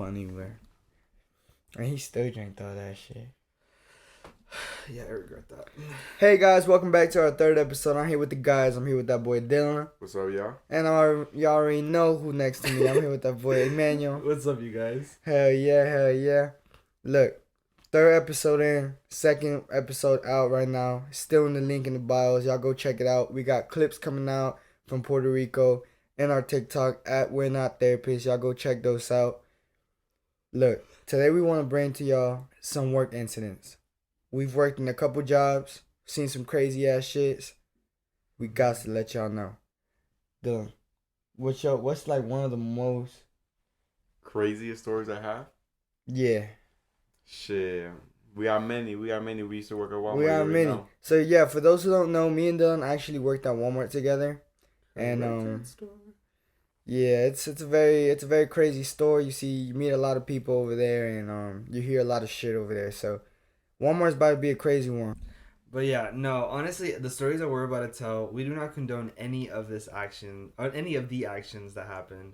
funny, bro. And he still drank all that shit. Yeah, I regret that. Hey guys, welcome back to our third episode. I'm here with the guys. I'm here with that boy Dylan. What's up, y'all? And y'all already know who next to me. I'm here with that boy Emmanuel. What's up, you guys? Hell yeah. Look, third episode in, second episode out right now. Still in the link in the bios. Y'all go check it out. We got clips coming out from Puerto Rico and our TikTok at We're Not Therapists. Y'all go check those out. Look, today we want to bring to y'all some work incidents. We've worked in a couple jobs, seen some crazy ass shits. We got to let y'all know. Dylan, what's like one of the most Craziest stories I have? Yeah. Shit. We are many. We used to work at Walmart. We are many. Now. So yeah, for those who don't know, me and Dylan actually worked at Walmart together. And yeah, it's a very crazy store. You meet a lot of people over there, and you hear a lot of shit over there. So Walmart's about to be a crazy one. But yeah, no, honestly, the stories that we're about to tell, we do not condone any of this action or any of the actions that happened.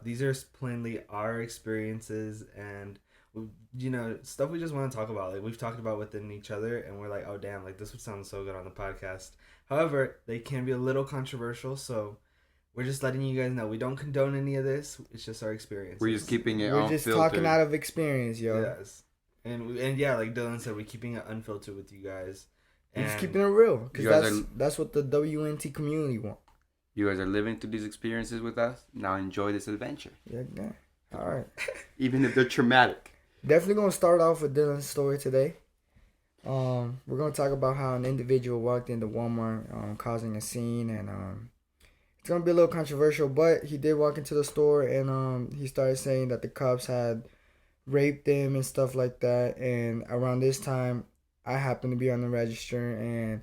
These are plainly our experiences and, stuff we just want to talk about. Like, we've talked about within each other, and we're like, oh, damn, like, this would sound so good on the podcast. However, they can be a little controversial, so we're just letting you guys know we don't condone any of this. It's just our experience. We're just keeping it We're unfiltered. just talking out of experience, yo. Yes. And yeah, like Dylan said, we're keeping it unfiltered with you guys. We're just keeping it real. You Because guys that's what the WNT community want. You guys are living through these experiences with us. Now enjoy this adventure. Yeah. All right. Even if they're traumatic. Definitely going to start off with Dylan's story today. We're going to talk about how an individual walked into Walmart causing a scene. And it's going to be a little controversial, but he did walk into the store and he started saying that the cops had raped him and stuff like that. And around this time, I happened to be on the register and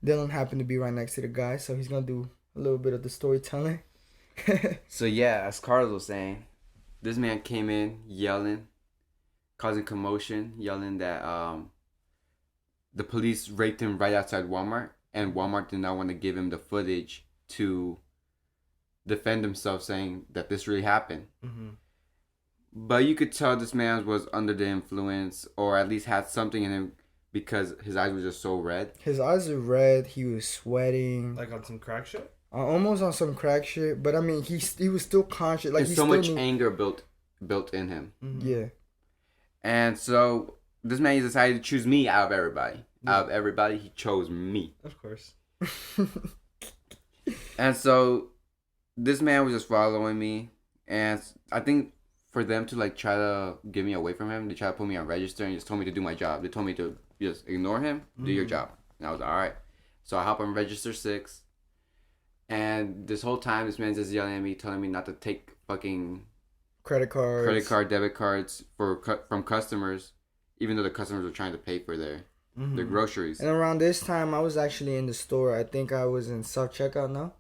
Dylan happened to be right next to the guy. So he's going to do a little bit of the storytelling. So yeah, as Carlos was saying, this man came in yelling, causing commotion, yelling that the police raped him right outside Walmart, and Walmart did not want to give him the footage to defend himself, saying that this really happened. Mm-hmm. But you could tell this man was under the influence, or at least had something in him, because his eyes were just so red. His eyes are red. He was sweating. Like on some crack shit? Almost on some crack shit. But I mean, he was still conscious. Like, There's so much anger built in him. Mm-hmm. Yeah. And so this man decided to choose me out of everybody. Yeah. Out of everybody, he chose me. Of course. And so this man was just following me. And I think for them to like try to get me away from him, they tried to put me on register and just told me to do my job. They told me to just ignore him, do your job. And I was like, all right. So I hop on register 6. And this whole time, this man's just yelling at me, telling me not to take fucking credit card, debit cards from customers, even though the customers were trying to pay for their groceries. And around this time, I was actually in the store. I think I was in self-checkout now.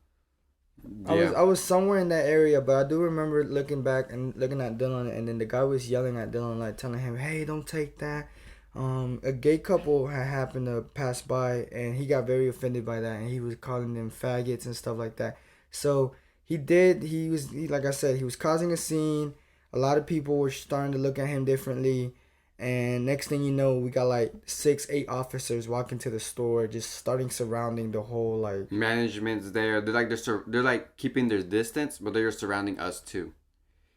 Yeah. I was somewhere in that area, but I do remember looking back and looking at Dylan, and then the guy was yelling at Dylan, like telling him, "Hey, don't take that." A gay couple had happened to pass by, and he got very offended by that, and he was calling them faggots and stuff like that. So like I said, he was causing a scene. A lot of people were starting to look at him differently. And next thing you know, we got like 6-8 officers walking to the store, just starting surrounding the whole like management's there. They're like keeping their distance, but they're surrounding us too.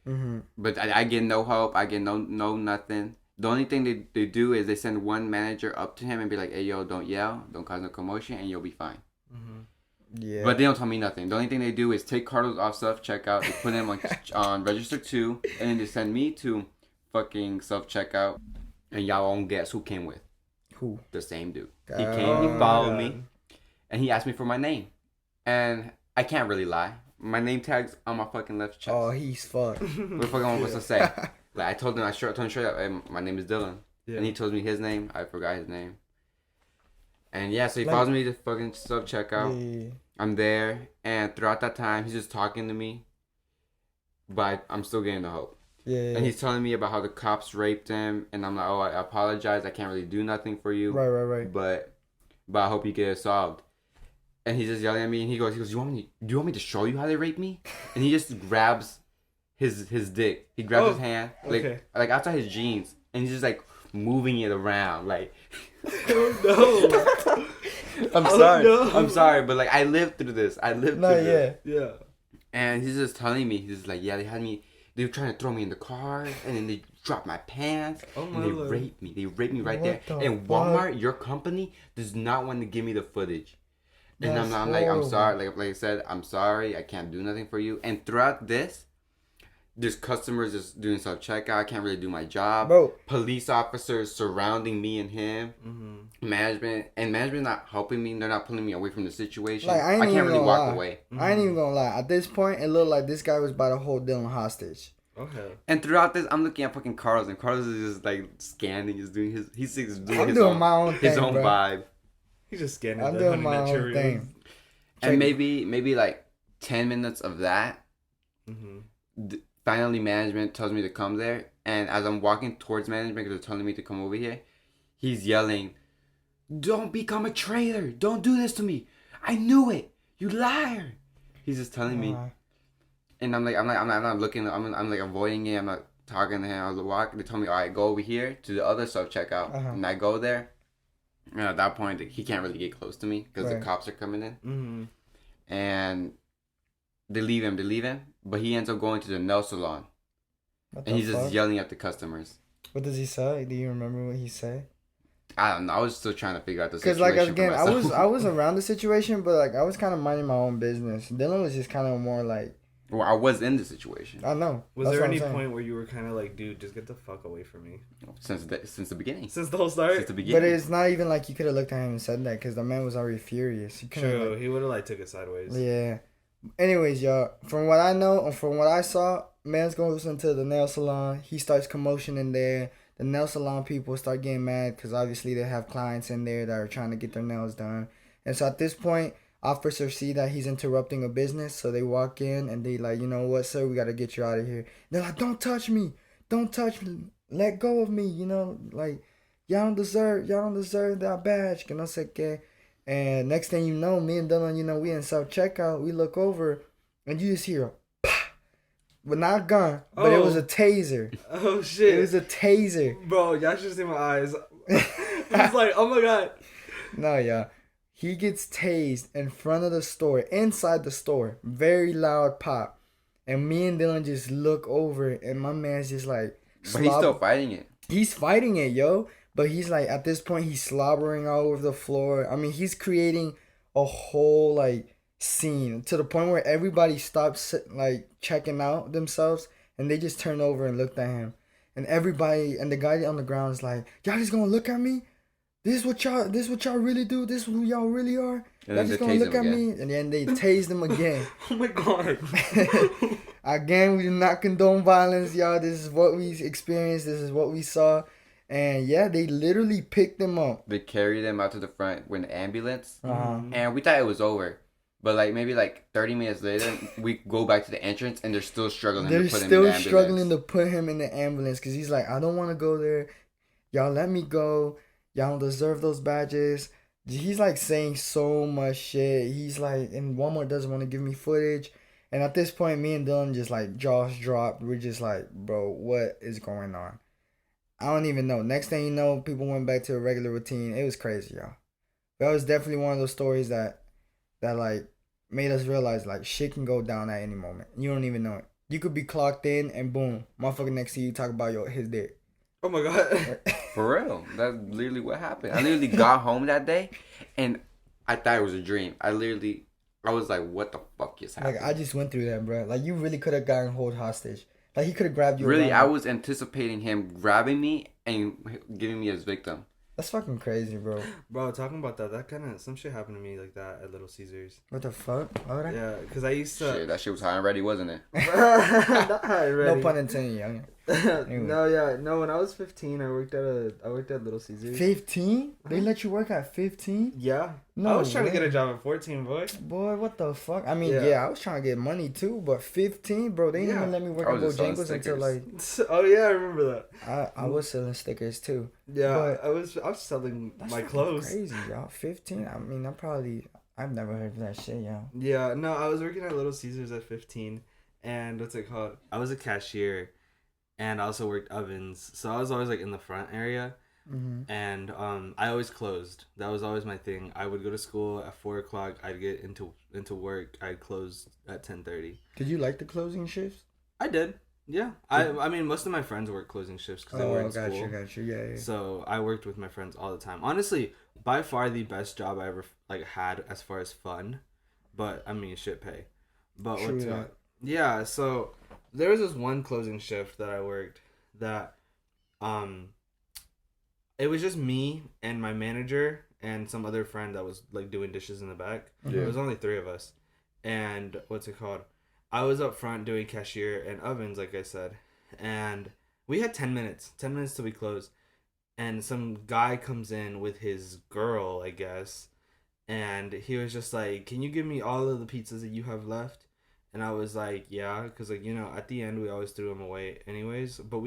Mm-hmm. But I get no help. I get no nothing. The only thing they do is they send one manager up to him and be like, "Hey yo, don't yell, don't cause no commotion, and you'll be fine." Mm-hmm. Yeah. But they don't tell me nothing. The only thing they do is take Carlos off self checkout, they put him on register 2, and then they send me to fucking self checkout, and y'all won't guess who came with. Who? The same dude. He came, he followed me, and he asked me for my name, and I can't really lie. My name tag's on my fucking left chest. Oh, he's fucked. What the fuck am I supposed to say? Like I told him straight up, hey, my name is Dylan, and he told me his name. I forgot his name. And yeah, so he follows me to fucking self checkout. Yeah. I'm there, and throughout that time, he's just talking to me, but I'm still getting the hope. Yeah. And he's telling me about how the cops raped him, and I'm like, oh, I apologize. I can't really do nothing for you. Right. But I hope you get it solved. And he's just yelling at me, and he goes, do you want me to show you how they raped me? And he just grabs his dick. He grabs his hand okay. like outside his jeans, and he's just like moving it around like. Oh no! I'm sorry. No. I'm sorry, but like I lived through this. Yeah. And he's just telling me, he's just like, yeah, they were trying to throw me in the car, and then they dropped my pants, and they raped me. They raped me right there. And Walmart, your company, does not want to give me the footage. And I'm like, I'm sorry. Like I said, I'm sorry. I can't do nothing for you. And throughout this, there's customers just doing self-checkout. I can't really do my job. Bro. Police officers surrounding me and him. Mm-hmm. Management not helping me. They're not pulling me away from the situation. Like, I can't really walk away. Mm-hmm. I ain't even gonna lie. At this point, it looked like this guy was about to hold Dylan hostage. Okay. And throughout this, I'm looking at fucking Carlos, and Carlos is just like scanning. He's doing his my own thing, his own bro. vibe. He's just scanning. I'm the doing Honey my Nut own Cheerios. thing. And maybe like 10 minutes of that. Mm-hmm. Finally, management tells me to come there, and as I'm walking towards management because they're telling me to come over here, he's yelling, "Don't become a traitor! Don't do this to me! I knew it! You liar!" He's just telling me, and I'm not looking. I'm like avoiding it. I'm not talking to him. I was walking. They told me, "All right, go over here to the other self checkout," and I go there. And at that point, he can't really get close to me because the cops are coming in, and they leave him. But he ends up going to the nail salon. And he's just yelling at the customers. What does he say? Do you remember what he said? I don't know. I was still trying to figure out the situation. Because, like, again, I was around the situation, but, like, I was kind of minding my own business. Dylan was just kind of more, like... Well, I was in the situation. I know. Was there any point where you were kind of like, dude, just get the fuck away from me? Since the beginning. Since the whole start? Since the beginning. But it's not even like you could have looked at him and said that, because the man was already furious. True. He would have, like, took it sideways. Yeah. Anyways, y'all, from what I know and from what I saw, man's goes into the nail salon. He starts commotion in there. The nail salon people start getting mad because obviously they have clients in there that are trying to get their nails done. And so at this point, officers see that he's interrupting a business. So they walk in and they like, you know what, sir, we got to get you out of here. They're like, don't touch me. Don't touch me. Let go of me. You know, like, y'all don't deserve that badge. Que no sé qué. And next thing you know, me and Dylan, you know, we in self-checkout. We look over, and you just hear a pah! But not a gun, but it was a taser. Oh, shit. It was a taser. Bro, y'all should see my eyes. I was like, oh, my God. No, yeah. He gets tased in front of the store, inside the store. Very loud pop. And me and Dylan just look over, and my man's just like... But he's still fighting it. He's fighting it, yo. But he's like, at this point, he's slobbering all over the floor. I mean, he's creating a whole, like, scene to the point where everybody stops, like, checking out themselves. And they just turn over and looked at him. And everybody, and the guy on the ground is like, y'all just gonna look at me? This is what y'all really do? This is who y'all really are? Y'all just gonna look at me? And then they tased him again. Oh, my God. Again, we do not condone violence, y'all. This is what we experienced. This is what we saw. And yeah, they literally picked them up. They carried them out to the front with an ambulance. And we thought it was over. But like maybe like 30 minutes later, we go back to the entrance and they're still struggling to put him in the ambulance. They're still struggling to put him in the ambulance because he's like, I don't want to go there. Y'all let me go. Y'all don't deserve those badges. He's like saying so much shit. He's like, and Walmart doesn't want to give me footage. And at this point, me and Dylan just like jaws dropped. We're just like, bro, what is going on? I don't even know. Next thing you know, people went back to a regular routine. It was crazy, y'all. That was definitely one of those stories that like made us realize like shit can go down at any moment. You don't even know it. You could be clocked in and boom, motherfucker next to you talk about his dick. Oh my God. For real. That's literally what happened. I literally got home that day and I thought it was a dream. I was like, what the fuck is happening? Like I just went through that, bro. Like you really could have gotten hold hostage. Like he could have grabbed you. Really, I was anticipating him grabbing me and giving me his victim. That's fucking crazy, bro. Bro, talking about that kind of, some shit happened to me like that at Little Caesars. What the fuck? Why would I? Yeah, because I used to... Shit, that shit was high and ready, wasn't it? Not high and ready. No pun intended, young. Anyway. No, when I was 15, I worked at Little Caesars. 15? They let you work at 15? Yeah. No, I was trying to get a job at 14, boy. Boy, what the fuck? I mean, yeah, I was trying to get money too, but 15, bro, they didn't even let me work at Bojangles until like... Oh yeah, I remember that. I was selling stickers too. Yeah, but I was selling my clothes. Crazy, y'all. 15? I mean, I've never heard of that shit, y'all. Yeah, no, I was working at Little Caesars at 15, And what's it called? I was a cashier, and I also worked ovens, so I was always like in the front area. Mm-hmm. And I always closed. That was always my thing. I would go to school at 4:00. I'd get into work. I'd close at 10:30. Did you like the closing shifts? I did. Yeah. I mean, most of my friends work closing shifts because they were in school. Got you. Yeah. So I worked with my friends all the time. Honestly, by far the best job I ever like had as far as fun, but I mean shit pay. But True that. Yeah. So there was this one closing shift that I worked that it was just me and my manager and some other friend that was like doing dishes in the back. Yeah. It was only 3 of us. And what's it called? I was up front doing cashier and ovens, like I said. And we had 10 minutes. 10 minutes till we close. And some guy comes in with his girl, I guess. And he was just like, can you give me all of the pizzas that you have left? And I was like, yeah, because, like, you know, at the end, we always threw them away anyways. But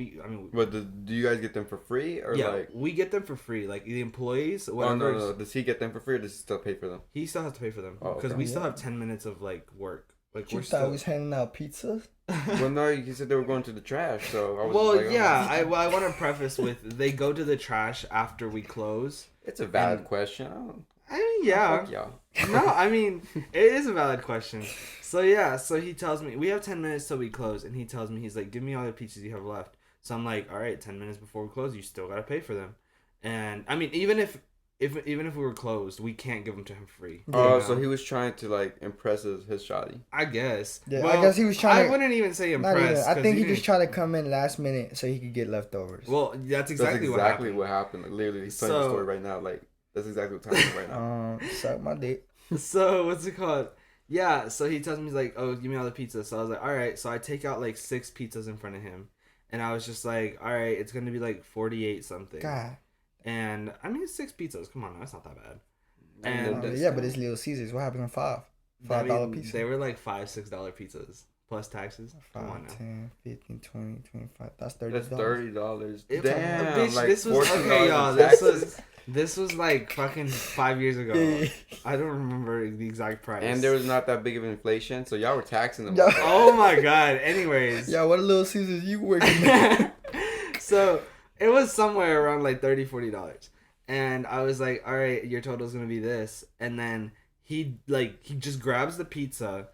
But do you guys get them for free? Or yeah, like... we get them for free. Like, the employees, whatever. Oh, no. Does he get them for free or does he still pay for them? He still has to pay for them. Because okay. we still have 10 minutes of, like, work. Like, You thought I was handing out pizzas? Well, no, he said they were going to the trash, so I was well, like, oh. yeah, I want to preface with, they go to the trash after we close. It's a valid question. I mean, yeah. Fuck y'all. No, I mean, it is a valid question. So, yeah, so he tells me, we have 10 minutes till we close, and he tells me, he's like, give me all the pizzas you have left. So I'm like, all right, 10 minutes before we close, you still got to pay for them. And, I mean, even if we were closed, we can't give them to him free. Oh, so he was trying to, like, impress his shawty. I guess. Yeah, well, I guess he was trying to... I wouldn't even say impress. I think he just tried to come in last minute so he could get leftovers. Well, that's exactly what happened. What happened. Like, literally, he's telling the story right now. Like, that's exactly what's happening right now. Suck my dick. So, what's it called? Yeah, so he tells me, he's like, oh, give me all the pizzas. So I was like, all right. So I take out, like, 6 pizzas in front of him. And I was just like, all right, it's going to be, like, 48 something. God. And, I mean, 6 pizzas. Come on, that's not that bad. And yeah, but it's Little Caesars. What happened to $5? $5 pizza? They were, like, $5, $6 pizzas. Plus taxes. Come on now. 10, 15, 20, 25. That's $30. That's $30. Damn, Damn, like this was okay, y'all. This was like fucking 5 years ago. I don't remember the exact price. And there was not that big of inflation, so y'all were taxing them. Oh my god. Anyways. Yeah, what Little Caesars you working at? So it was somewhere around like $30, $40. And I was like, all right, your total's gonna be this. And then he just grabs the pizza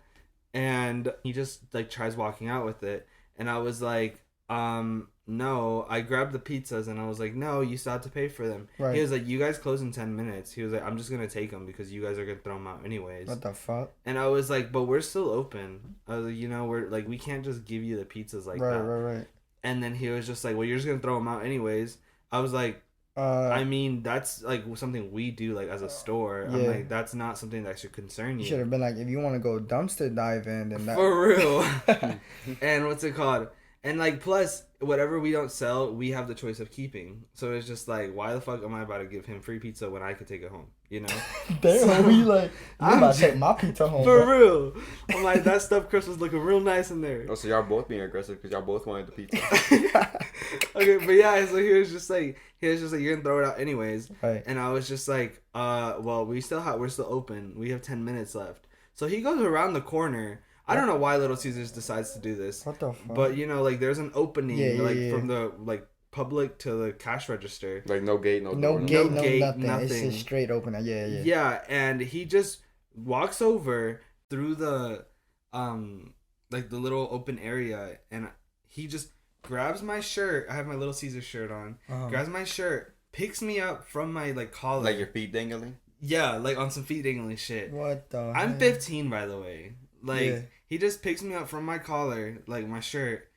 and he just like tries walking out with it. And I was like, no, I grabbed the pizzas and I was like, no, you still have to pay for them. Right. He was like, you guys close in 10 minutes. He was like, I'm just going to take them because you guys are going to throw them out anyways. What the fuck? And I was like, but we're still open. I was like, you know, we're like, we can't just give you the pizzas like that. Right. And then he was just like, well, you're just going to throw them out anyways. I was like, I mean, that's like something we do like as a store. Yeah. I'm like, that's not something that should concern you. You should have been like, if you want to go dumpster diving, then that. For real. And what's it called? And, like, plus, whatever we don't sell, we have the choice of keeping. So it's just like, why the fuck am I about to give him free pizza when I could take it home? You know? Damn, so, we like, I'm about to take my pizza home. For real. I'm like, that stuffed crust was looking real nice in there. Oh, so y'all both being aggressive because y'all both wanted the pizza. Okay, but yeah, so he was just like, you're going to throw it out anyways. Right. And I was just like, well, we're still open. We have 10 minutes left. So he goes around the corner. I don't know why Little Caesars decides to do this. What the fuck? But, you know, like, there's an opening, from the, like, public to the cash register. Like, no gate, no door. No gate, nothing. It's just straight open. Yeah. Yeah, and he just walks over through the, like, the little open area, and he just grabs my shirt. I have my Little Caesars shirt on. Grabs my shirt, picks me up from my, like, collar. Like your feet dangling? Yeah, like, on some feet dangling shit. What the I'm 15, by the way. Like, he just picks me up from my collar, like my shirt,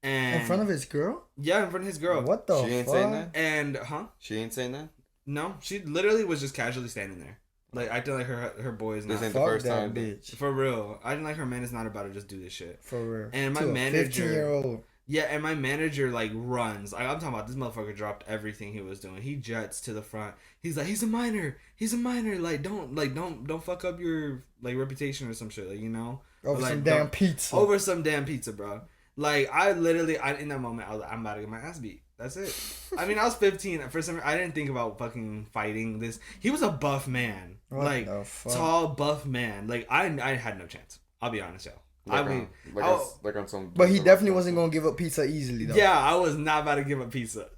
and in front of his girl? Yeah, in front of his girl. What the fuck? She ain't saying that? And, She ain't saying that? No, she literally was just casually standing there. Like, I feel like her boy is not. This ain't the first time, bitch. For real. I think like her man is not about to just do this shit. For real. And my manager. 15-year-old. Yeah, and my manager, like, runs. I'm talking about this motherfucker dropped everything he was doing. He jets to the front. He's like, he's a minor. Like, don't fuck up your, like, reputation or some shit, like, you know? Over like, some damn pizza. Over some damn pizza, bro. Like, in that moment, I was like, I'm about to get my ass beat. That's it. I mean, I was 15. For some reason, I didn't think about fucking fighting this. He was a buff man. What like, the fuck? Tall, buff man. Like, I had no chance. I'll be honest, y'all. Like on some. But he definitely wasn't gonna give up pizza easily, though. Yeah, I was not about to give up pizza.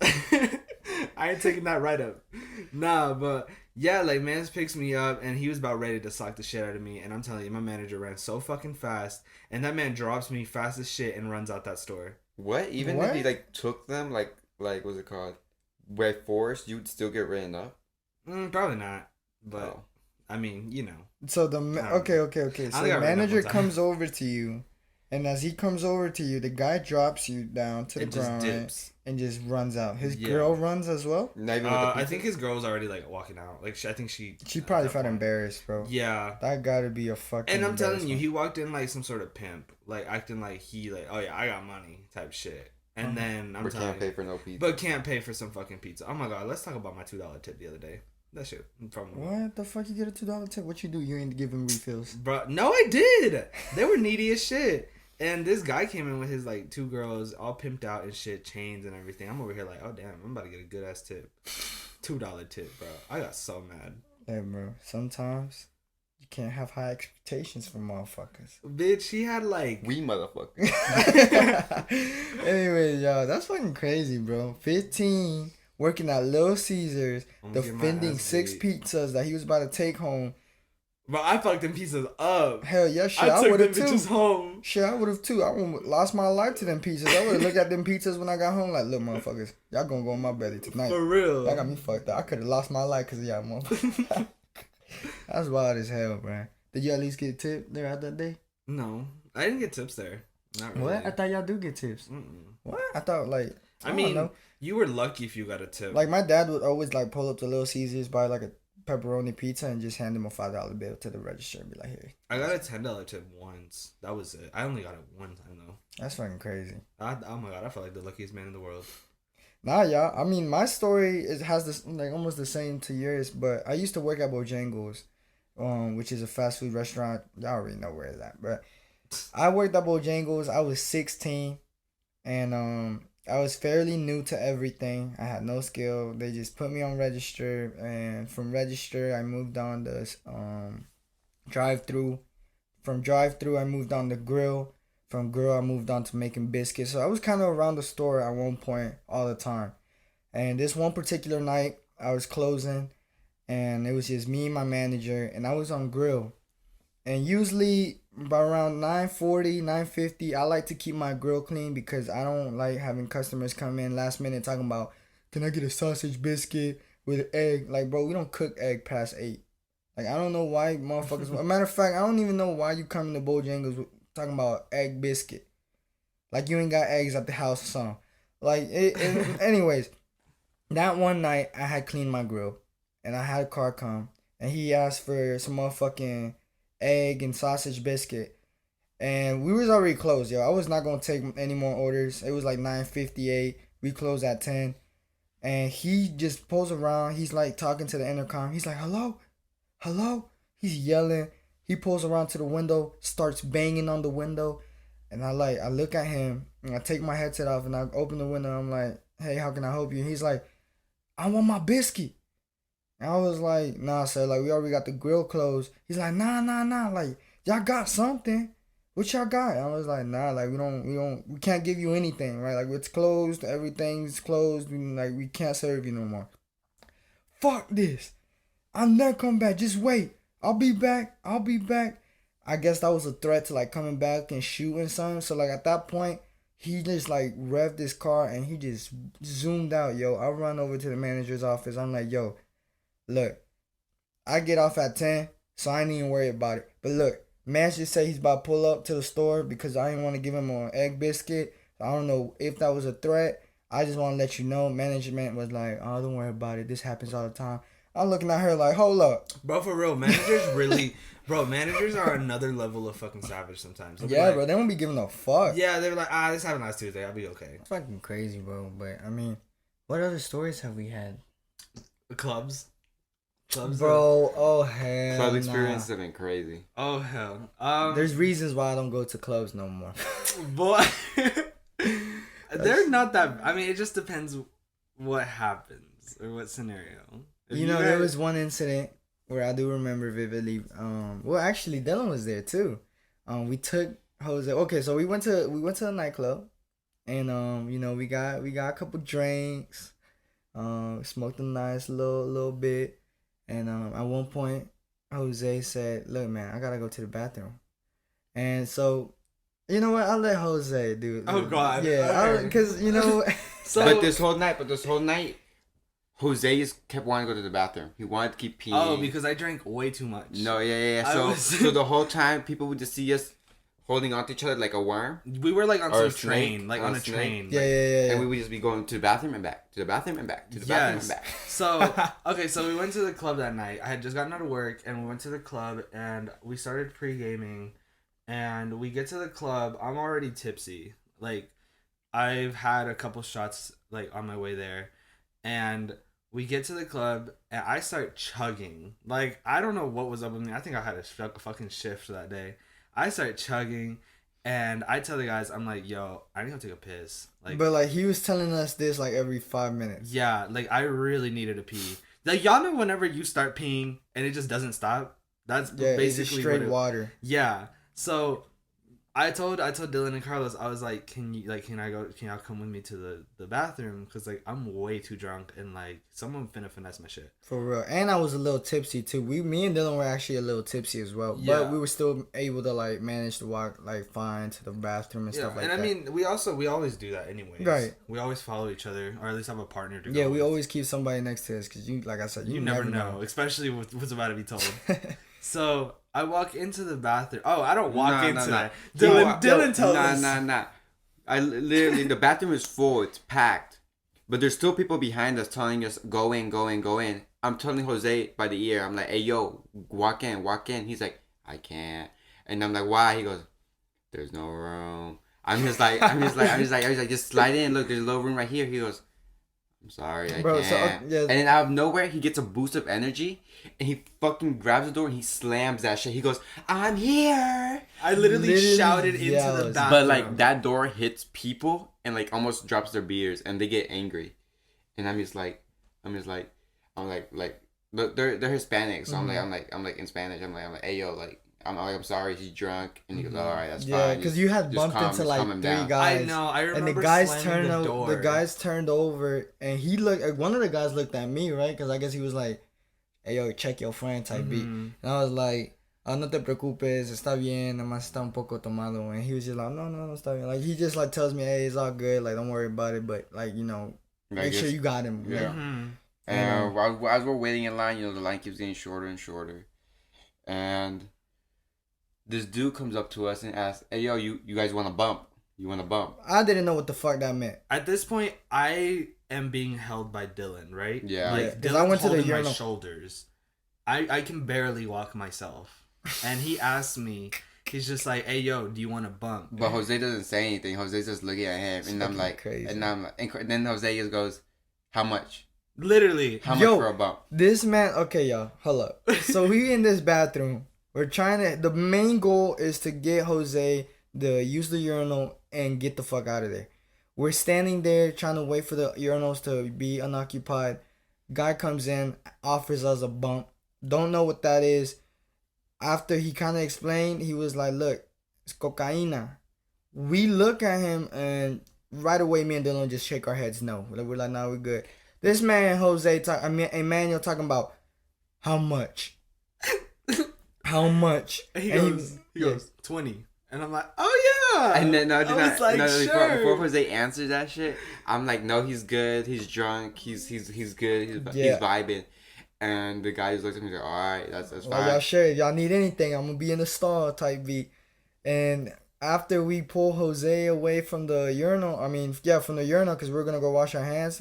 I ain't taking that right up. Nah, but yeah, like Mans picks me up and he was about ready to sock the shit out of me. And I'm telling you, my manager ran so fucking fast, and that man drops me fast as shit and runs out that store. What? Even if he like took them, like what's it called? By force, you'd still get written up. Probably not, but I mean, you know. So okay. So the manager comes over to you, and as he comes over to you, the guy drops you down to the ground and just runs out. His girl runs as well. I think his girl was already like walking out. Like I think she probably felt embarrassed, bro. Yeah, that gotta be a fucking. And I'm telling you, he walked in like some sort of pimp, like acting like he like, oh yeah, I got money type shit. And then I'm telling you, can't pay for no pizza. But can't pay for some fucking pizza. Oh my god, let's talk about my $2 tip the other day. That shit from what the fuck? You get a $2 tip? What you do? You ain't give him refills, bro? No, I did. They were needy as shit. And this guy came in with his like 2 girls, all pimped out and shit, chains and everything. I'm over here like, oh damn, I'm about to get a good ass tip. $2 tip, bro. I got so mad. Yeah, bro. Sometimes you can't have high expectations from motherfuckers. Bitch, he had like we motherfuckers. Anyways, y'all, that's fucking crazy, bro. 15, working at Little Caesars, defending 6 pizzas that he was about to take home. Bro, I fucked them pizzas up. Hell yeah, shit, I would have too. Home. Shit, I would have too. I would lost my life to them pizzas. I would have looked at them pizzas when I got home like, look, motherfuckers, y'all gonna go in my belly tonight. For real. That got me fucked up. I could have lost my life because of y'all, motherfuckers. That's wild as hell, bro. Did you at least get a tip there out that day? No, I didn't get tips there. Not really. What? I thought y'all do get tips. What? I thought like. I mean, you were lucky if you got a tip. Like my dad would always like pull up to Little Caesars, buy like a pepperoni pizza, and just hand him a $5 bill to the register and be like, "Here." I got a $10 tip once. That was it. I only got it one time though. That's fucking crazy. Oh my god, I felt like the luckiest man in the world. Nah, y'all. I mean, my story has this like almost the same to yours, but I used to work at Bojangles, which is a fast food restaurant. Y'all already know where it's at, but I worked at Bojangles. I was 16, and I was fairly new to everything. I had no skill. They just put me on register, and from register, I moved on to drive-through. From drive-through, I moved on to grill. From grill, I moved on to making biscuits. So I was kind of around the store at one point all the time. And this one particular night, I was closing, and it was just me and my manager, and I was on grill. And usually by around 9:40, 9:50, I like to keep my grill clean because I don't like having customers come in last minute talking about, can I get a sausage biscuit with egg? Like, bro, we don't cook egg past 8. Like, I don't know why motherfuckers... A matter of fact, I don't even know why you come to Bojangles talking about egg biscuit. Like, you ain't got eggs at the house or something. Like, anyways, that one night, I had cleaned my grill. And I had a car come. And he asked for some motherfucking egg and sausage biscuit, and we was already closed, yo. I was not gonna take any more orders. It was like 9:58. We closed at 10, and he just pulls around. He's like talking to the intercom. He's like, hello. He's yelling. He pulls around to the window, starts banging on the window, and I look at him, and I take my headset off, and I open the window. I'm like, hey, how can I help you? And he's like, I want my biscuit. And I was like, nah, sir, like, we already got the grill closed. He's like, nah, like, y'all got something. What y'all got? And I was like, nah, like, we can't give you anything, right? Like, it's closed, everything's closed, we can't serve you no more. Fuck this. I'll never come back, just wait. I'll be back. I guess that was a threat to, like, coming back and shooting something. So, like, at that point, he just, like, revved his car, and he just zoomed out, yo. I run over to the manager's office. I'm like, yo, look, I get off at 10, so I ain't even worry about it. But look, man just say he's about to pull up to the store because I didn't want to give him an egg biscuit. I don't know if that was a threat. I just want to let you know. Management was like, oh, don't worry about it. This happens all the time. I'm looking at her like, hold up. Bro, for real, managers are another level of fucking savage sometimes. Yeah, like, bro, they won't be giving a fuck. Yeah, they were like, this happened last Tuesday. I'll be okay. It's fucking crazy, bro. But, I mean, what other stories have we had? Clubs, bro. Oh hell. Club experiences have been crazy. Oh hell. There's reasons why I don't go to clubs no more. Boy, they're not that. I mean, it just depends what happens or what scenario. There was one incident where I do remember vividly. Well, actually, Dylan was there too. We took Jose. Okay, so we went to a nightclub, and you know, we got a couple drinks, smoked a nice little bit, and at one point, Jose said, "Look, man, I gotta go to the bathroom," and so. You know what? I'll let Jose do. Oh God! Yeah, because you know. So, but this whole night, Jose just kept wanting to go to the bathroom. He wanted to keep peeing. Oh, because I drank way too much. No, yeah. So the whole time, people would just see us holding on to each other like a worm. We were like on some train, like on a train. Yeah. And we would just be going to the bathroom and back, to the bathroom and back, to the bathroom and back. So, okay, so we went to the club that night. I had just gotten out of work, and we went to the club, and we started pre-gaming. And we get to the club. I'm already tipsy. Like, I've had a couple shots, like, on my way there. And we get to the club, and I start chugging. Like, I don't know what was up with me. I think I had a fucking shift that day. I start chugging, and I tell the guys, I'm like, yo, I need to take a piss. Like, but, like, he was telling us this, like, every 5 minutes. Yeah, like, I really needed to pee. Like, y'all know whenever you start peeing, and it just doesn't stop? That's basically straight water. Yeah. So, I told Dylan and Carlos, I was like, can y'all come with me to the bathroom? Because, like, I'm way too drunk and, like, someone finna finesse my shit. For real. And I was a little tipsy, too. Me and Dylan were actually a little tipsy as well. Yeah. But we were still able to, like, manage to walk, like, fine to the bathroom and stuff like that. And, I mean, we always do that anyways. Right. We always follow each other, or at least have a partner to go Yeah, we with. always keep somebody next to us because, like I said, you never know. Especially with what's about to be told. So, I walk into the bathroom. Oh, I don't walk into that. Dylan tells us. Nah. I literally, the bathroom is full. It's packed. But there's still people behind us telling us, go in. I'm telling Jose by the ear. I'm like, hey, yo, walk in. He's like, I can't. And I'm like, why? He goes, there's no room. I'm just like, just slide in. Look, there's a little room right here. He goes, I'm sorry, I can't. And then out of nowhere, he gets a boost of energy, and he fucking grabs the door and he slams that shit. He goes, I'm here. I literally shouted into the bathroom. But, like, that door hits people and, like, almost drops their beers, and they get angry. And I'm like, look, they're Hispanic, so I'm like in Spanish. I'm like, hey, yo, like, I'm sorry, he's drunk. And he goes, all right, that's fine. Yeah, because you had bumped into like 3 guys. I know, I remember. And the guys turned over, and he looked. One of the guys looked at me, right? Because I guess he was like, "Hey, yo, check your friend," type beat. And I was like, "Oh, no te preocupes, está bien, nada más está un poco tomado." And he was just like, "No, está bien." Like he just like tells me, "Hey, it's all good. Like don't worry about it." But like you know, make sure you got him. Yeah. And as we're waiting in line, you know, the line keeps getting shorter and shorter, and this dude comes up to us and asks, hey, yo, you guys want to bump? You want to bump? I didn't know what the fuck that meant. At this point, I am being held by Dylan, right? Yeah. Like, Dylan's I went to the urinal. My shoulders. I can barely walk myself. And he asked me, he's just like, hey, yo, do you want to bump? But Jose doesn't say anything. Jose's just looking at him. And I'm like, crazy. And then Jose just goes, how much? Literally. How much for a bump? This man, okay, y'all, hold up. So we in this bathroom. We're trying to, the main goal is to get Jose to use the urinal and get the fuck out of there. We're standing there trying to wait for the urinals to be unoccupied. Guy comes in, offers us a bump. Don't know what that is. After he kind of explained, he was like, look, it's cocaína. We look at him and right away me and Dylan just shake our heads no. We're like, nah, we're good. This man, Emmanuel talking about how much? How much? He goes 20. And I'm like, oh yeah. And then sure. before Jose answers that shit, I'm like, no, he's good. He's drunk. He's good. He's vibing. And the guy just looks at me and goes, all right, that's fine. Well, y'all sure? If y'all need anything, I'm gonna be in the stall type beat. And after we pull Jose away from the urinal, from the urinal because we're gonna go wash our hands.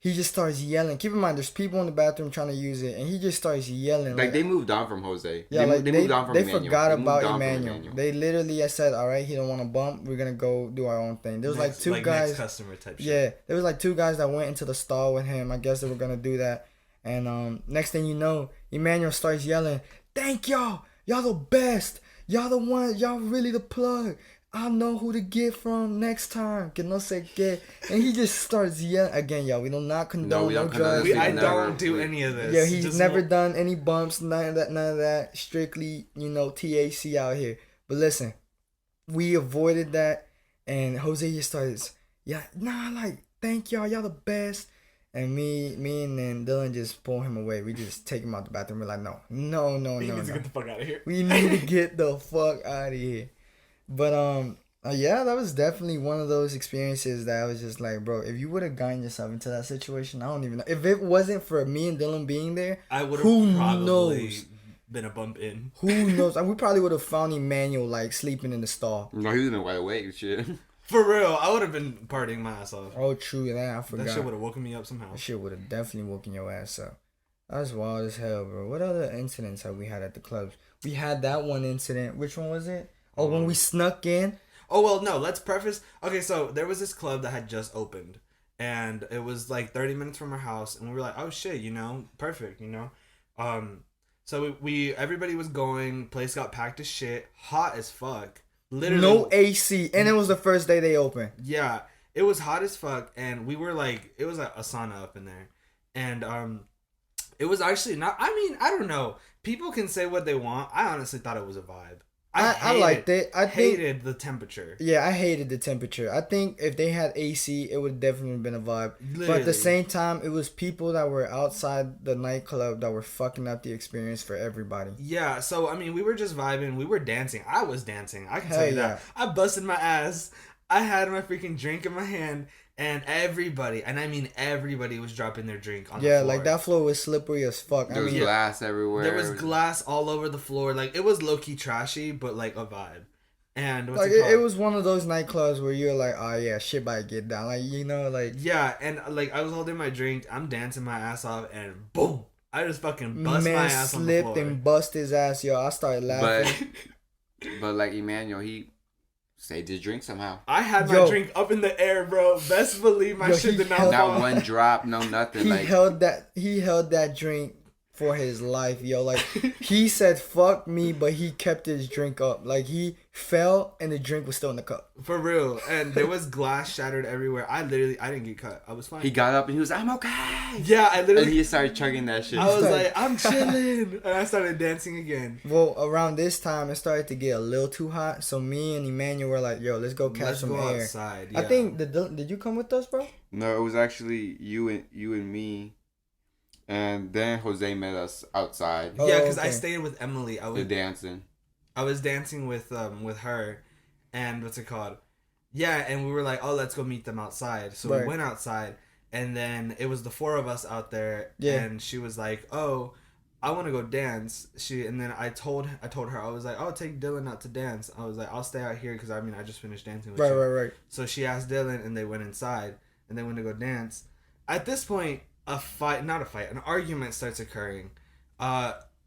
He just starts yelling. Keep in mind, there's people in the bathroom trying to use it, and he just starts yelling. Like they moved on from Jose. Yeah, they moved on from Emmanuel. They forgot about Emmanuel. They literally said, all right, he don't want to bump. We're going to go do our own thing. There was like 2 guys. Next customer type shit. Yeah, there was like 2 guys that went into the stall with him. I guess they were going to do that. And next thing you know, Emmanuel starts yelling, thank y'all. Y'all the best. Y'all the one. Y'all really the plug. I know who to get from next time. Que no sé qué. And he just starts yelling. Again, y'all, we do not condone no drugs. I don't do any of this. Yeah, he's just never done any bumps, none of that. Strictly, THC out here. But listen, we avoided that, and Jose just started, yeah, nah, like, thank y'all the best. And me and then Dylan just pull him away. We just take him out the bathroom. We're like, no. He needs to No. get the fuck out of here. We need to get the fuck out of here. But yeah, that was definitely one of those experiences that I was just like, bro, if you would have gotten yourself into that situation, I don't even know. If it wasn't for me and Dylan being there, I would have probably knows? been a bump in. Who knows? We probably would have found Emmanuel like sleeping in the stall. No, he was in wide awake. Shit. For real, I would have been partying my ass off. Oh, true. That I forgot. That shit would have woken me up somehow. That shit would have definitely woken your ass up. That was wild as hell, bro. What other incidents have we had at the clubs? We had that one incident. Which one was it? Oh, when we snuck in. Oh, well, no. Let's preface. Okay, so there was this club that had just opened. And it was like 30 minutes from our house. And we were like, oh, shit, perfect, So we everybody was going. Place got packed as shit. Hot as fuck. Literally. No AC. And it was the first day they opened. Yeah. It was hot as fuck. And we were like, it was a sauna up in there. And it was actually not, I don't know. People can say what they want. I honestly thought it was a vibe. I liked it. I hated the temperature. Yeah, I hated the temperature. I think if they had AC, it would definitely been a vibe. Literally. But at the same time, it was people that were outside the nightclub that were fucking up the experience for everybody. Yeah, so I mean, we were just vibing. We were dancing. I was dancing. I can Hell tell you yeah. that. I busted my ass. I had my freaking drink in my hand, and everybody, and I mean everybody, was dropping their drink on the floor. Like that floor was slippery as fuck. There was glass everywhere. There was glass all over the floor. Like, it was low-key trashy, but like a vibe. And like it was one of those nightclubs where you're like, oh yeah, shit might get down. Like, like. Yeah, and like I was holding my drink, I'm dancing my ass off, and boom, I just fucking bust my ass on the floor. Slipped and bust his ass, yo. I started laughing. But like Emmanuel, he saved his drink somehow. I had my drink up in the air, bro. Best believe my shit did not fall. Not one drop, no nothing. He held that drink for his life, yo. Like, he said fuck me, but he kept his drink up. Like, he fell and the drink was still in the cup. For real. And there was glass shattered everywhere. I didn't get cut. I was fine. He got up and he was like, I'm okay. Yeah, I literally. And he started chugging that shit. I was like, I'm chilling. And I started dancing again. Well, around this time, it started to get a little too hot. So me and Emmanuel were like, yo, let's go catch some air. Outside, yeah. I think, did you come with us, bro? No, it was actually you and me. And then Jose met us outside. Yeah, because I stayed with Emily. Dancing. I was dancing with her, and what's it called? Yeah, and we were like, oh, let's go meet them outside. So we went outside, and then it was the four of us out there. Yeah. And she was like, oh, I want to go dance. And then I told her, I was like, oh, take Dylan out to dance. I was like, I'll stay out here because I just finished dancing with you. Right. So she asked Dylan, and they went inside, and they went to go dance. At this point, an argument starts occurring.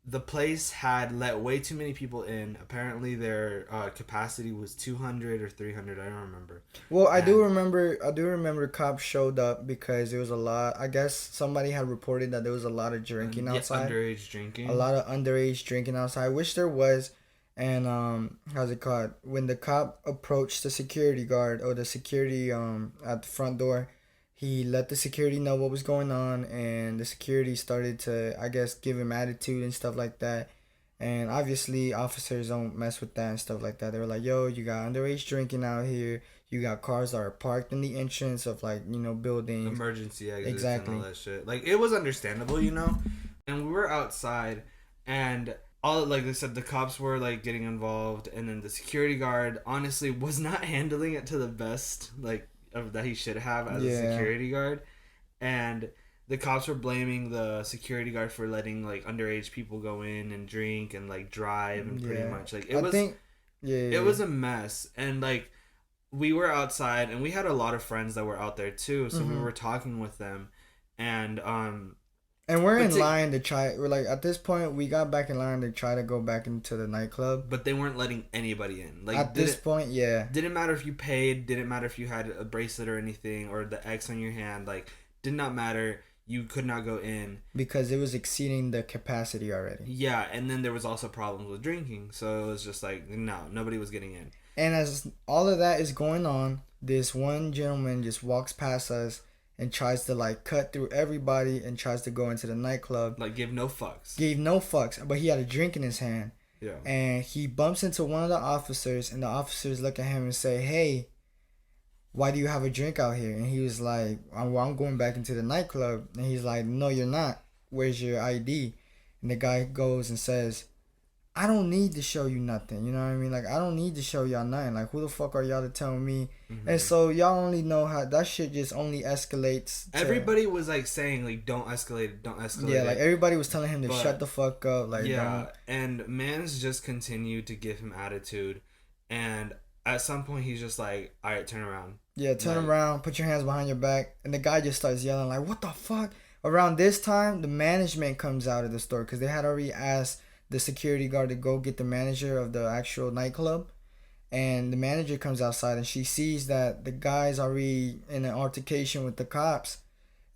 The place had let way too many people in. Apparently their capacity was 200 or 300. I don't remember. Well, I do remember cops showed up because there was a lot. I guess somebody had reported that there was a lot of drinking outside. Underage drinking. A lot of underage drinking outside, which there was. And how's it called? When the cop approached the security guard or the security at the front door, he let the security know what was going on, and the security started to, I guess, give him attitude and stuff like that. And obviously, officers don't mess with that and stuff like that. They were like, yo, you got underage drinking out here. You got cars that are parked in the entrance of, like, buildings. Emergency exits and all that shit. Like, it was understandable, And we were outside, and all, like they said, the cops were, like, getting involved. And then the security guard, honestly, was not handling it to the best, like, that he should have as a security guard. And the cops were blaming the security guard for letting like underage people go in and drink and like drive and pretty much like it was a mess. And like we were outside and we had a lot of friends that were out there too, so we were talking with them. And we're in line to try. We're like, at this point, we got back in line to try to go back into the nightclub. But they weren't letting anybody in. Like at this point, yeah. Didn't matter if you paid. Didn't matter if you had a bracelet or anything or the X on your hand. Like, did not matter. You could not go in because it was exceeding the capacity already. Yeah, and then there was also problems with drinking. So it was just like, no, nobody was getting in. And as all of that is going on, this one gentleman just walks past us and tries to like cut through everybody and tries to go into the nightclub. Like gave no fucks. But he had a drink in his hand. Yeah. And he bumps into one of the officers, and the officers look at him and say, "Hey, why do you have a drink out here?" And he was like, I'm going back into the nightclub. And he's like, "No, you're not. Where's your ID?" And the guy goes and says, "I don't need to show you nothing." You know what I mean? Like, I don't need to show y'all nothing. Like, who the fuck are y'all to tell me? Mm-hmm. And so y'all only know how that shit just only escalates. Everybody was like saying like, "Don't escalate it, don't escalate it." Yeah, like everybody was telling him to shut the fuck up. Like, yeah, and Mans just continued to give him attitude, and at some point he's just like, "All right, turn around." Yeah, turn around, put your hands behind your back, and the guy just starts yelling like, "What the fuck?" Around this time, the management comes out of the store because they had already asked the security guard to go get the manager of the actual nightclub. And the manager comes outside and she sees that the guy's already in an altercation with the cops.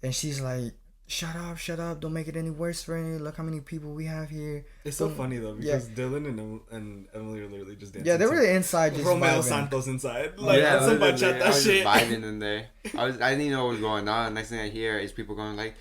And she's like, shut up, don't make it any worse for any. Look how many people we have here. It's so funny though, because Dylan and Emily are literally just dancing. Yeah, they were inside just Romeo vibing. Santos inside. Like, some bunch of that shit. I was just vibing in there. I didn't even know what was going on. Next thing I hear is people going like,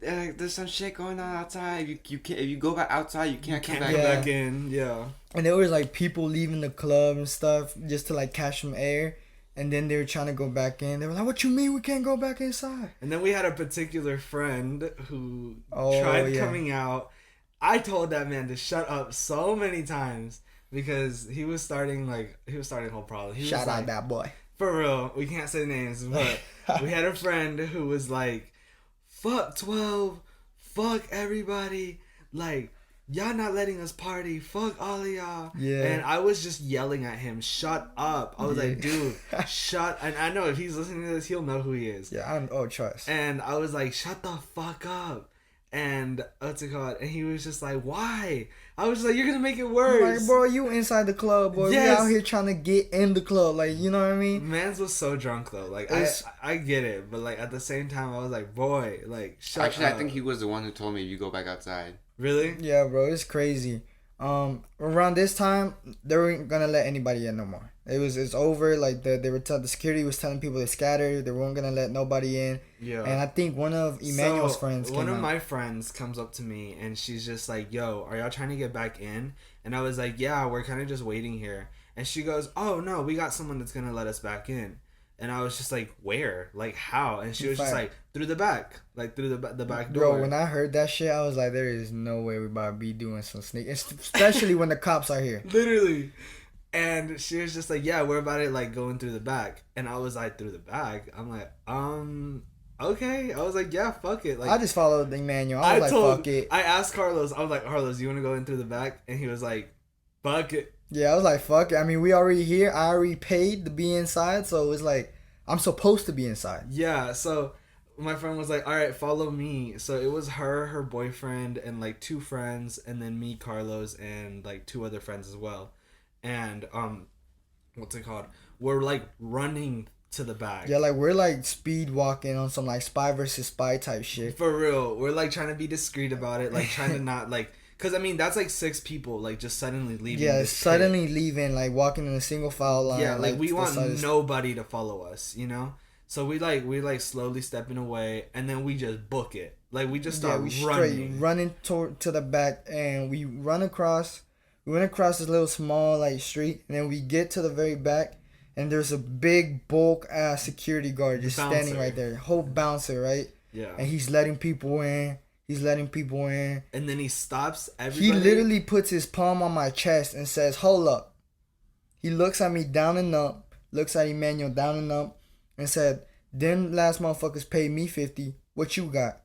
there's some shit going on outside. You can't, if you go back outside, you can't come back in. Yeah. And there was like people leaving the club and stuff just to like catch some air. And then they were trying to go back in. They were like, "What you mean we can't go back inside?" And then we had a particular friend who tried coming out. I told that man to shut up so many times because he was starting a whole problem. Shout out that boy. For real. We can't say names, but we had a friend who was like, "Fuck 12, fuck everybody, like, y'all not letting us party, fuck all of y'all." Yeah. And I was just yelling at him, "Shut up." I was like, "Dude, shut," and I know if he's listening to this, he'll know who he is. Yeah, trust. And I was like, "Shut the fuck up." And what's it called? And he was just like, "Why?" I was just like, "You're gonna make it worse." Like, bro, you inside the club, boy. Yes. We out here trying to get in the club, like, you know what I mean? Mans was so drunk though. Like, I get it, but like at the same time, I was like, "Boy, like, shut Actually, up." I think he was the one who told me you go back outside. Really? Yeah, bro, it's crazy. Around this time, they weren't gonna let anybody in no more. It's over. Like the security was telling people to scatter. They weren't gonna let nobody in. Yeah. And I think one of Emmanuel's friends came one of out. my friends comes up to me and she's just like, "Yo, are y'all trying to get back in?" And I was like, "Yeah, we're kind of just waiting here." And she goes, "Oh no, we got someone that's gonna let us back in." And I was just like, "Where? Like how?" And she was just like, "Through the back, like through the back door." Bro, when I heard that shit, I was like, "There is no way we about to be doing some sneak," especially when the cops are here. Literally. And she was just like, "Yeah, we're about to like going through the back." And I was like, "Through the back?" I'm like, okay. I was like, "Yeah, fuck it." Like, I just followed Emmanuel. I was like, "Fuck it." I asked Carlos. I was like, "Carlos, you want to go in through the back?" And he was like, "Fuck it." Yeah, I was like, "Fuck it." I mean, we already here. I already paid to be inside, so it's like I'm supposed to be inside. Yeah. So my friend was like, "All right, follow me." So it was her boyfriend, and like 2 friends, and then me, Carlos, and like 2 other friends as well. And what's it called? We're like running to the back. Yeah, like we're like speed walking on some like spy versus spy type shit. For real. We're like trying to be discreet about it, like trying to not like, cause I mean that's like 6 people like just suddenly leaving. Yeah, suddenly leaving, like walking in a single file line. Yeah, like we want nobody to follow us, you know. So we slowly stepping away, and then we just book it. Like we just start running to the back, and we run across. We went across this little small like street, and then we get to the very back, and there's a big bulk ass security guard just standing right there, whole bouncer, right? Yeah. And he's letting people in. And then he stops everybody. He literally puts his palm on my chest and says, "Hold up." He looks at me down and up, looks at Emmanuel down and up, and said, "Them last motherfuckers paid me 50. What you got?"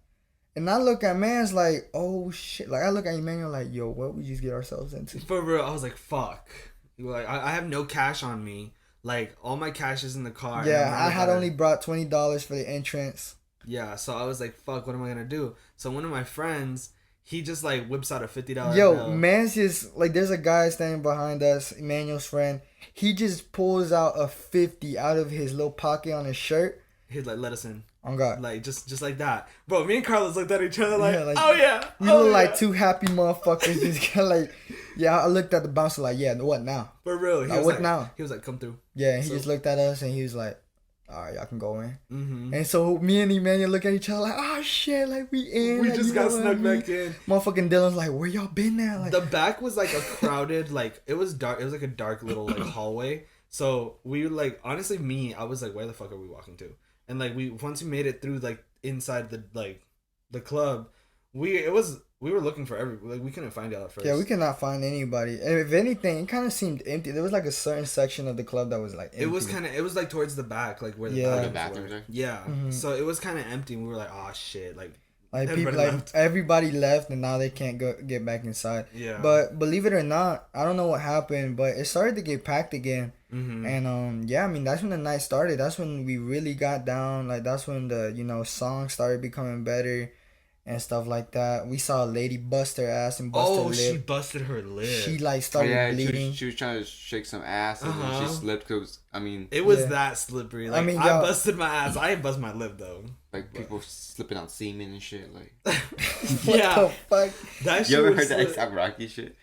And I look at man's like, "Oh shit!" Like I look at Emmanuel like, "Yo, what we just get ourselves into?" For real, I was like, "Fuck!" Like I have no cash on me. Like all my cash is in the car. Yeah, I had only brought $20 for the entrance. Yeah, so I was like, "Fuck! What am I gonna do?" So one of my friends, he just like whips out a $50 bill. Yo, man's just like, there's a guy standing behind us, Emmanuel's friend. He just pulls out a 50 out of his little pocket on his shirt. He's like, "Let us in." Oh God. Like just like that, bro. Me and Carlos looked at each other like, like "Oh yeah." We look like 2 happy motherfuckers. Just kind of like, yeah. I looked at the bouncer like, "Yeah, what now?" For real. What now? He was like, "Come through." Yeah, and he just looked at us and he was like, all right, y'all can go in. Mm-hmm. And so me and Emmanuel look at each other like, oh shit, like we in. We like, just you know got what snuck I mean? back in. Motherfucking Dylan's like, where y'all been at? Like The back was like a crowded, like it was dark. It was like a dark little like hallway. So we were like, honestly, I was like, where the fuck are we walking to? And like once we made it through like inside the club, we were looking for we couldn't find y'all at first. yeah, we could not find anybody. And if anything, it kind of seemed empty. There was like a certain section of the club that was like empty. It was like towards the back, like where the bathrooms were. Yeah. Mm-hmm. So it was kind of empty. And we were like, oh shit, like everybody left and now they can't get back inside. Yeah. But believe it or not, I don't know what happened, but it started to get packed again. Mm-hmm. And yeah, I mean that's when the night started. That's when we really got down. Like that's when the songs started becoming better and stuff like that. We saw a lady bust her ass and bust her lip. She busted her lip. She like started bleeding. She was trying to shake some ass and then she slipped because it was that slippery. Like, I busted my ass. I didn't bust my lip though. Like people slipping on semen and shit. Like what the fuck? That you ever heard that ASAP Rocky shit?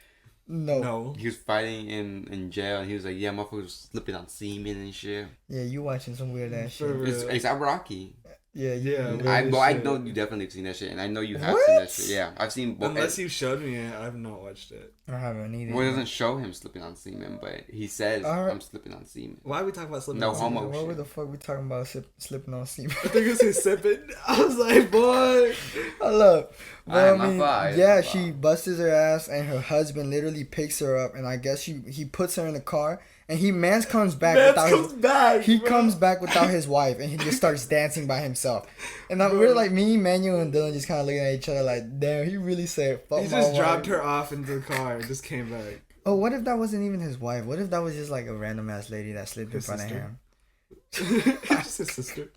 No. He was fighting in jail and he was like, yeah, motherfuckers was slipping on semen and shit. Yeah, you watching some weird ass shit. It's ASAP Rocky. Yeah. I know you definitely seen that shit, and I know you have seen that shit. Yeah, I've seen both. Unless you showed me it, I've not watched it. I haven't either. Well, it doesn't show him slipping on semen, but he says, I'm slipping on semen. Why are we talking about slipping on semen? homo shit. What the fuck we talking about slipping on semen? I think it's sipping. I was like, boy. Look. Well, I mean, she busts her ass, and her husband literally picks her up, and I guess he puts her in the car, and comes back without his wife, and he just starts dancing by himself. And we're like, me, Manuel, and Dylan just kind of looking at each other like, damn, he really said, fuck my wife. He just dropped her off into the car and just came back. Oh, what if that wasn't even his wife? What if that was just like a random ass lady that slipped in front of him? Just his sister.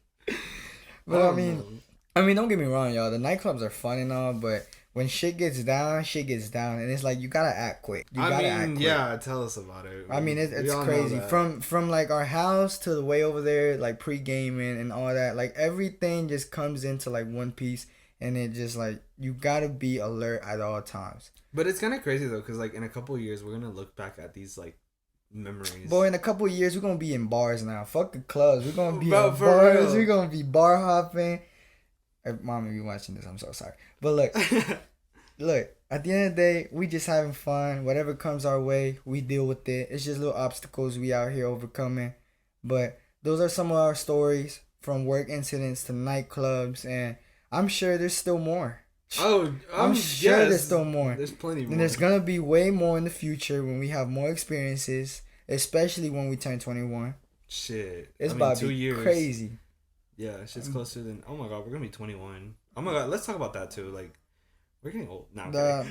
But I mean, don't get me wrong, y'all. The nightclubs are fun and all, but when shit gets down, and it's like you gotta act quick. Yeah, tell us about it. I mean, it's crazy. From like our house to the way over there, like pre-gaming and all that, like everything just comes into like one piece, and it just like you gotta be alert at all times. But it's kind of crazy though, cause like in a couple of years, we're gonna look back at these like memories. Boy, in a couple of years, we're gonna be in bars now. Fuck the clubs. We're gonna be in bars. Real. We're gonna be bar hopping. Mom, if you're watching this, I'm so sorry. But look, at the end of the day, we just having fun. Whatever comes our way, we deal with it. It's just little obstacles we out here overcoming. But those are some of our stories, from work incidents to nightclubs, and I'm sure there's still more. I'm sure there's still more. There's plenty more. And there's gonna be way more in the future when we have more experiences, especially when we turn 21. Shit. It's about to be crazy. Yeah, shit's closer than... Oh my god, we're gonna be 21. Oh my god, let's talk about that too. Like, we're getting old. No,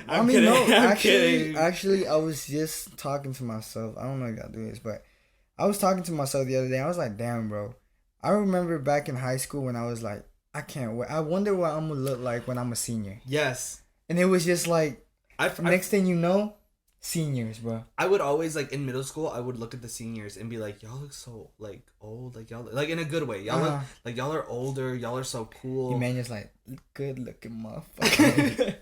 I'm kidding. Actually, I was just talking to myself. I don't know if y'all do this, but I was talking to myself the other day. I was like, damn, bro. I remember back in high school when I was like, I can't wait. I wonder what I'm gonna look like when I'm a senior. Yes. And it was just like, next thing you know, seniors, bro. I would always, like, in middle school, I would look at the seniors and be like, y'all look so, like, old. Like, y'all, like, in a good way. Y'all look, like, y'all are older. Y'all are so cool. Emmanuel's like, good looking motherfucker.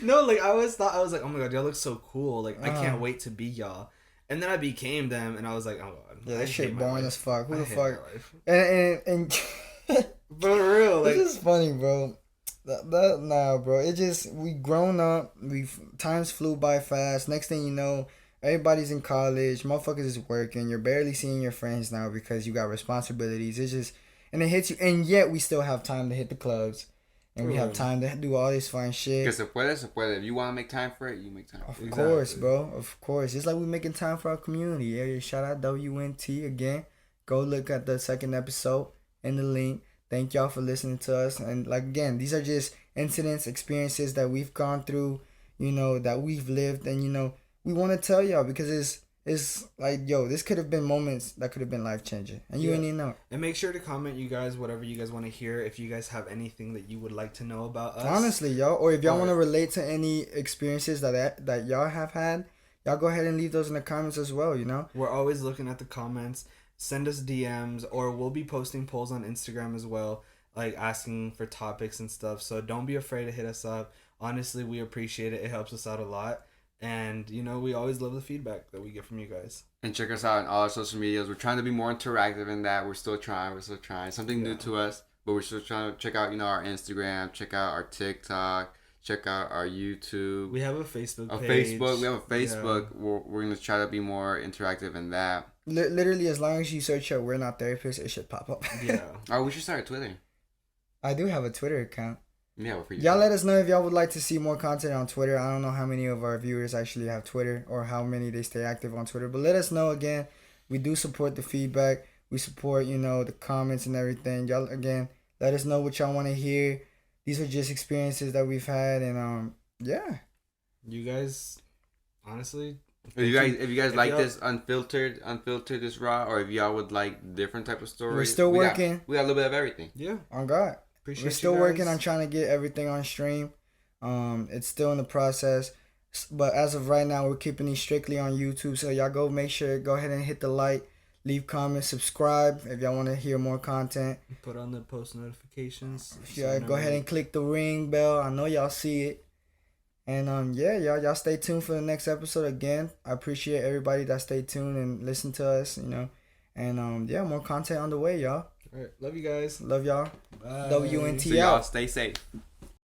No, like, I always thought, I was like, oh my god, y'all look so cool. Like, I can't wait to be y'all. And then I became them, and I was like, oh god. Yeah, that shit boring as fuck. Who the fuck? And for real, like, this is funny, bro. Nah, bro. It just, we grown up. Times flew by fast. Next thing you know, everybody's in college. Motherfuckers is working. You're barely seeing your friends now because you got responsibilities. It's just, and it hits you. And yet we still have time to hit the clubs, and we have time to do all this fun shit. Because se puede. If you want to make time for it, you make time for it. Of course, bro. Of course. It's like we making time for our community. Yeah, shout out WNT again. Go look at the second episode in the link. Thank y'all for listening to us. And like, again, these are just incidents, experiences that we've gone through, that we've lived. And, we want to tell y'all because it's like, yo, this could have been moments that could have been life-changing. And you ain't even know. And make sure to comment, you guys, whatever you guys want to hear. If you guys have anything that you would like to know about us. Honestly, y'all. Or if y'all want to relate to any experiences that y'all have had, y'all go ahead and leave those in the comments as well, We're always looking at the comments. Send us DMs, or we'll be posting polls on Instagram as well, like asking for topics and stuff. So don't be afraid to hit us up. Honestly, we appreciate it. It helps us out a lot. And, you know, we always love the feedback that we get from you guys. And check us out on all our social medias. We're trying to be more interactive in that. We're still trying. Something new to us. But we're still trying to check out, you know, our Instagram. Check out our TikTok. Check out our YouTube. We have a Facebook page. We have a Facebook. Yeah. We're going to try to be more interactive in that. Literally, as long as you search up We're Not Therapists, it should pop up. Yeah. Oh, we should start a Twitter. I do have a Twitter account. Yeah, y'all let us know if y'all would like to see more content on Twitter. I don't know how many of our viewers actually have Twitter or how many they stay active on Twitter. But let us know again. We do support the feedback. We support, you know, the comments and everything. Y'all, again, let us know what y'all want to hear. These are just experiences that we've had. And, yeah. You guys, honestly... If you guys like this unfiltered, this raw, or if y'all would like different type of stories. We're still working. We got a little bit of everything. Yeah. On God. We're still working on trying to get everything on stream. It's still in the process, but as of right now, we're keeping these strictly on YouTube. So y'all go ahead and hit the like, leave comments, subscribe if y'all want to hear more content. Put on the post notifications. Yeah, go ahead and click the ring bell. I know y'all see it. And yeah, y'all stay tuned for the next episode again. I appreciate everybody that stayed tuned and listened to us, you know. And yeah, more content on the way, y'all. All right. Love you guys. Love y'all. Bye. WNT so out. y'all stay safe.